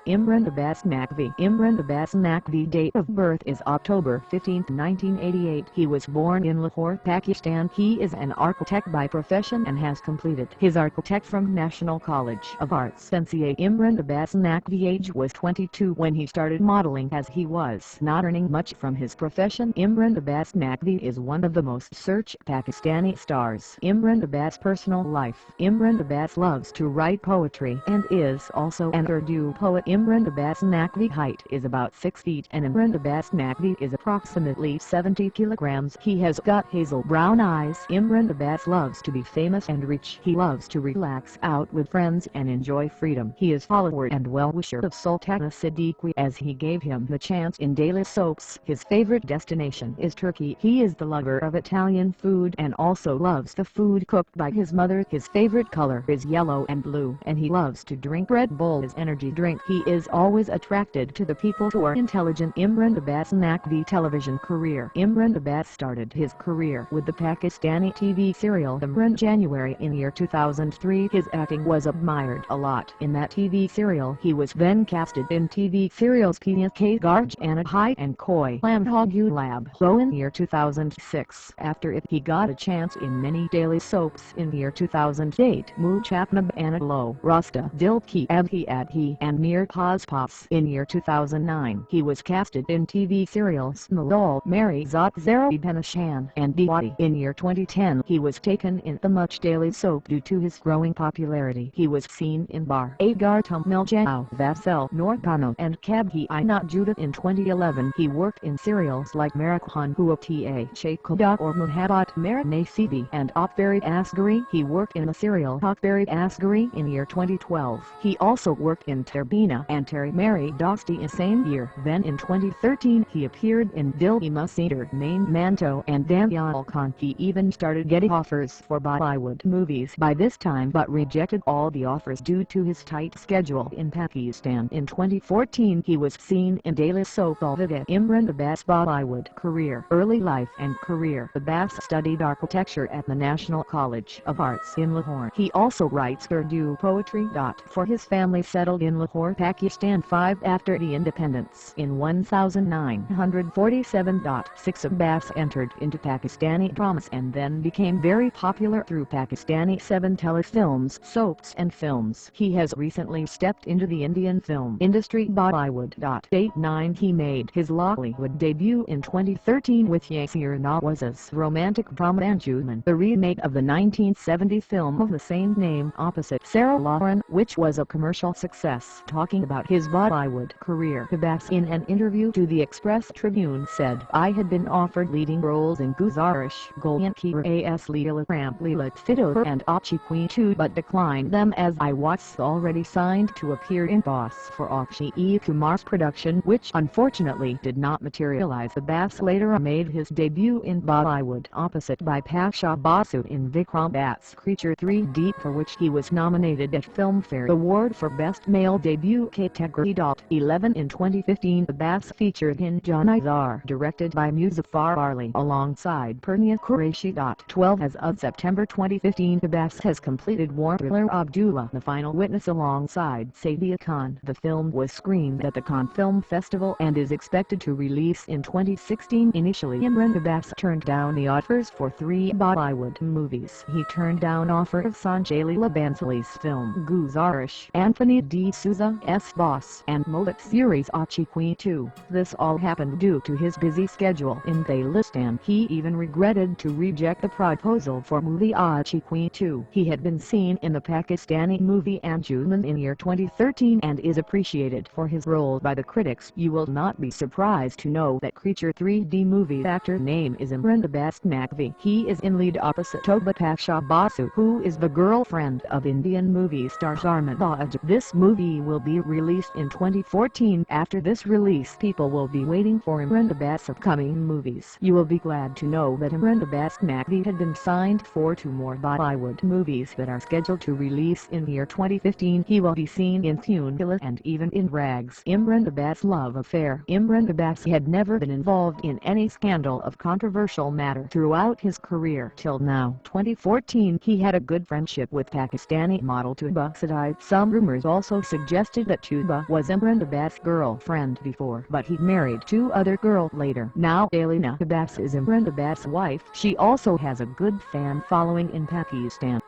Imran Abbas Naqvi. Imran Abbas Naqvi date of birth is October 15, 1988. He was born in Lahore, Pakistan. He is an architect by profession and has completed his architect from National College of Arts NCA. Imran Abbas Naqvi age was 22 when he started modeling, as he was not earning much from his profession. Imran Abbas Naqvi is one of the most searched Pakistani stars. Imran Abbas personal life. Imran Abbas loves to write poetry and is also an Urdu poet. Imran Abbas Naqvi height is about 6 feet and Imran Abbas Naqvi is approximately 70 kilograms. He has got hazel brown eyes. Imran Abbas loves to be famous and rich. He loves to relax out with friends and enjoy freedom. He is follower and well-wisher of Sultana Siddiqui, as he gave him the chance in daily soaps. His favorite destination is Turkey. He is the lover of Italian food and also loves the food cooked by his mother. His favorite color is yellow and blue, and he loves to drink Red Bull as energy drink. He is always attracted to the people who are intelligent. Imran Abbas Naqvi television career. Imran Abbas started his career with the Pakistani TV serial Imran January in year 2003. His acting was admired a lot in that TV serial. He was then casted in TV serials Kenya K. Garj and High and Koi Lam Hogu Lab. So in year 2006, after it, he got a chance in many daily soaps. In year 2008, Muchapnab Anadlo, Rasta Dil Ki Abhi Adhi and Mir Paz Pas. In year 2009, he was casted in TV serials Malal, Mary Zat Zero Penashan and Diwali. In year 2010, he was taken in the Much daily soap due to his growing popularity. He was seen in Bar Agar Tumil Jao, Vassel Norpano and Kabhi I Not Judah. In 2011, he worked in serials like Marakhan Huata Shaykhuda or Muhabbat Marane Sibi and Akbari Asgari. He worked in the serial Akbari Asgari in year 2012. He also worked in Terbina and Terry Mary Dosti in same year. Then in 2013, he appeared in Dil Cedar Main Manto and Danyal Khan. He even started getting offers for Bollywood movies by this time, but rejected all the offers due to his tight schedule in Pakistan. In 2014, he was seen in daily soap Alvida. Imran Abbas Bollywood career. Early life and career. Abbas studied architecture at the National College of Arts in Lahore. He also writes Urdu poetry. For his family settled in Lahore, Pakistan 5 after the independence in 1947. 6 Abbas entered into Pakistani dramas and then became very popular through Pakistani 7 telefilms, soaps and films. He has recently stepped into the Indian film industry. Bollywood. 9 He made his Bollywood debut in 2013 with Yasir Nawaz's romantic drama Anjuman, the remake of the 1970 film of the same name opposite Sarah Lauren, which was a commercial success. Talking about his Bollywood career, Abbas in an interview to the Express Tribune said, "I had been offered leading roles in Guzarish, Golyankira As Leela Ram Leela Fido and Achi Queen 2 but declined them as I was already signed to appear in Boss for Akshay E. Kumar's production, which unfortunately did not materialize." Abbas later made his debut in Bollywood opposite Bipasha Basu in Vikram Batt's Creature 3D, for which he was nominated at Filmfare Award for Best Male Debut category. 11 In 2015, Abbas featured in Janizar, directed by Muzaffar Ali alongside Purnia Qureshi. 12 As of September 2015, Abbas has completed war thriller Abdullah the Final Witness alongside Sadia Khan. The film was screened at the Cannes Film Festival and is expected to release in 2016. Initially, Imran Abbas turned down the offers for 3 Bollywood movies. He turned down offer of Sanjay Leela Bansali's film Guzarish, Anthony D. Souza's Boss and Mullet series Achi Queen 2. This all happened due to his busy schedule in the list, and he even regretted to reject the proposal for movie Achi Queen 2. He had been seen in the Pakistani movie Anjuman in year 2013 and is appreciated for his role by the critics. You will not be surprised to know that Creature 3D movie actor name is Imran Abbas Naqvi. He is in lead opposite Toba Pasha Basu, who is the girlfriend of Indian movie star Sharma Baj. This movie will be released in 2014. After this release, people will be waiting for Imran Abbas' upcoming movies. You will be glad to know that Imran Abbas Naqvi had been signed for 2 more Bollywood movies that are scheduled to release in year 2015. He will be seen in Thunila and even in Rags. Imran Abbas love affair. Imran Abbas had never been involved in any scandal of controversial matter throughout his career till now. 2014, he had a good friendship with Pakistani model Tuba Sadai. Some rumors also suggested that that Tuba was Imran Abbas' girlfriend before, but he married two other girls later. Now Imran Abbas is Imran Abbas' wife. She also has a good fan following in Pakistan.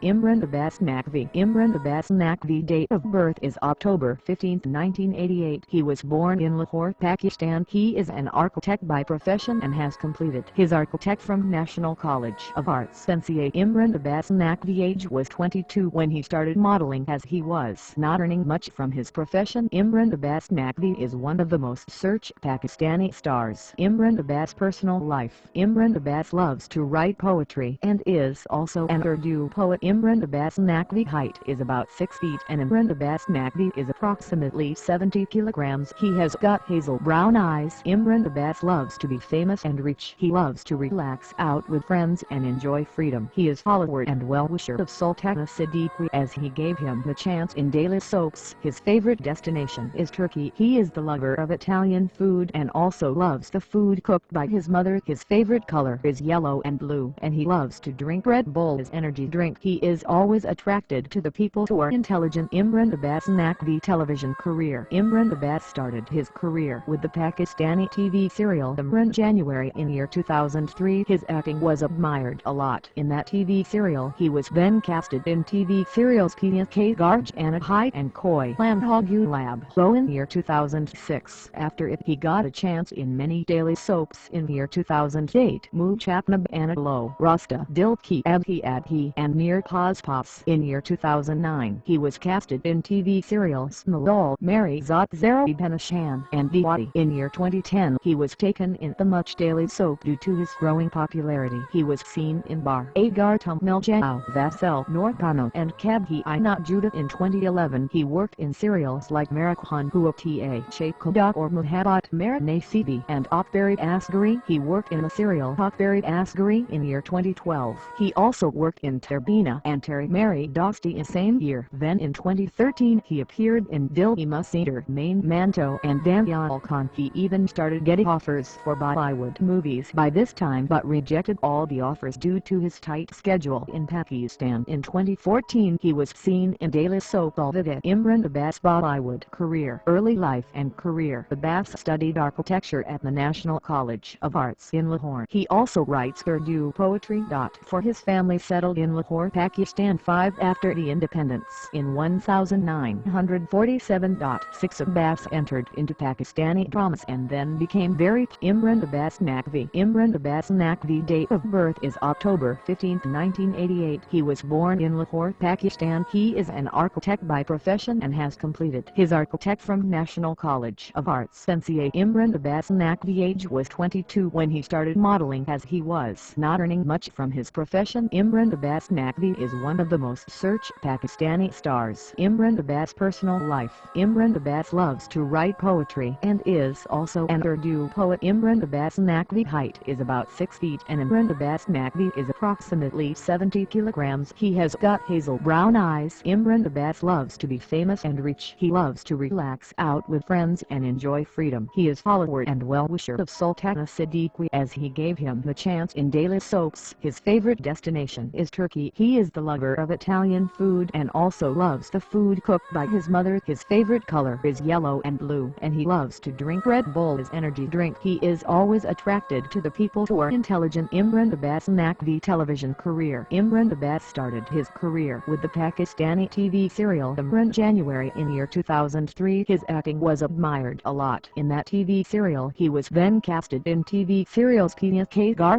Imran Abbas Naqvi. Imran Abbas Naqvi date of birth is October 15, 1988. He was born in Lahore, Pakistan. He is an architect by profession and has completed his architect from National College of Arts NCA. Imran Abbas Naqvi age was 22 when he started modeling, as he was not earning much from his profession. Imran Abbas Naqvi is one of the most searched Pakistani stars. Imran Abbas personal life. Imran Abbas loves to write poetry and is also an Urdu poet. Imran Abbas Naqvi height is about 6 feet and Imran Abbas Naqvi is approximately 70 kilograms. He has got hazel brown eyes. Imran Abbas loves to be famous and rich. He loves to relax out with friends and enjoy freedom. He is follower and well-wisher of Sultana Siddiqui, as he gave him the chance in daily soaps. His favorite destination is Turkey. He is the lover of Italian food and also loves the food cooked by his mother. His favorite color is yellow and blue, and he loves to drink Red Bull as energy drink. He is always attracted to the people who are intelligent. Imran Abbas Naqvi television career. Imran Abbas started his career with the Pakistani TV serial Imran January in year 2003. His acting was admired a lot in that TV serial. He was then casted in TV serials Kia K Garj and Hai and Koi Lamhogu Lab Low in year 2006. After it, he got a chance in many daily soaps in year 2008. Muchapnab Analo Rasta Dil Ki Abhi Adhi and Near Pas in year 2009. He was casted in TV serials Malal Mary Zat Zara Benashan and Diwali. In year 2010 he was taken in the Much daily soap due to his growing popularity. He was seen in Bar Agar Tum Miljao Vassel Norkano and Kabhi Inat Judah. In 2011 he worked in serials like Marakhan Huata Shakudak or Muhabbat Marane Sibi and Akbari Asgari. He worked in the serial Akbari Asgari in year 2012. He also worked in Terbina and Terry Mary Dosti in same year. Then in 2013 he appeared in Dil Cedar Main Manto and Danyal Khan. He even started getting offers for Bollywood movies by this time, but rejected all the offers due to his tight schedule in Pakistan. In 2014 he was seen in daily soap Alvida. Imran Abbas Bollywood career. Early life and career. Abbas studied architecture at the National College of Arts in Lahore. He also writes Urdu poetry. For his family settled in Lahore, Pakistan 5 after the independence in 1947. 6 Abbas entered into Pakistani dramas and then became very Imran Abbas Naqvi. Imran Abbas Naqvi date of birth is October 15, 1988. He was born in Lahore, Pakistan. He is an architect by profession and has completed his architect from National College of Arts NCA. Imran Abbas Naqvi age was 22 when he started modeling, as he was not earning much from his profession. Imran Abbas Naqvi is one of the most searched Pakistani stars. Imran Abbas personal life. Imran Abbas loves to write poetry and is also an Urdu poet. Imran Abbas Naqvi height is about 6 feet and Imran Abbas Naqvi is approximately 70 kilograms. He has got hazel brown eyes. Imran Abbas loves to be famous and rich. He loves to relax out with friends and enjoy freedom. He is follower and well-wisher of Sultana Siddiqui, as he gave him the chance in daily soaps. His favorite destination is Turkey. He is the lover of Italian food and also loves the food cooked by his mother. His favorite color is yellow and blue, and he loves to drink Red Bull as energy drink. He is always attracted to the people who are intelligent. Imran Abbas Naqvi television career. Imran Abbas started his career with the Pakistani TV serial Imran January in year 2003. His acting was admired a lot in that TV serial. He was then casted in TV serials Kia K Gar